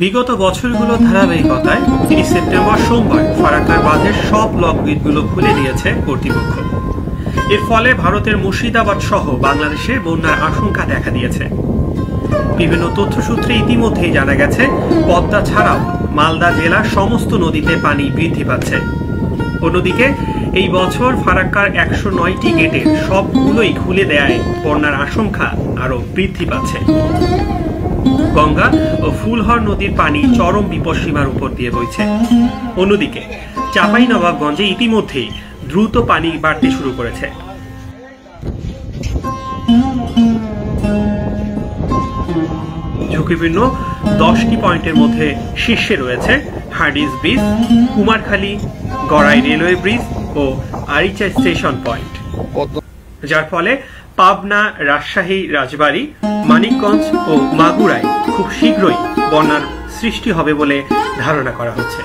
বিগত বছরগুলোর ধারাবাহিকতায় 30 সেপ্টেম্বর সোমবার ফারাক্কার বাঁধের সব লক গেটগুলো খুলে দিয়েছে কর্তৃপক্ষ। এর ফলে ভারতের মুর্শিদাবাদ সহ বাংলাদেশে বন্যার আশঙ্কা দেখা দিয়েছে। বিভিন্ন তথ্যসূত্রে ইতিমধ্যেই জানা গেছে, পদ্মা ছাড়াও মালদা জেলার সমস্ত নদীতে পানি বৃদ্ধি পাচ্ছে। অন্যদিকে এই বছর ফারাক্কার 109টি গেটের সবগুলোই খুলে দেয়ায় বন্যার আশঙ্কা আরো বৃদ্ধি পাচ্ছে। গঙ্গা ও ফুলহর নদীর পানি চরম বিপদসীমার উপর দিয়ে বইছে। অন্যদিকে চাঁপাইনবাবগঞ্জে ইতিমধ্যেই দ্রুত পানি বাড়তে শুরু করেছে। ঝুঁকিপূর্ণ 10টি পয়েন্টের মধ্যে শীর্ষে রয়েছে Hardinge bridge, Kumarkhali, Gorai railway bridge ও আরিচা স্টেশন পয়েন্ট, যার ফলে পাবনা, রাজশাহী, রাজবাড়ী, মানিকগঞ্জ ও মাগুরায় খুব শীঘ্রই বন্যার সৃষ্টি হবে বলে ধারণা করা হচ্ছে।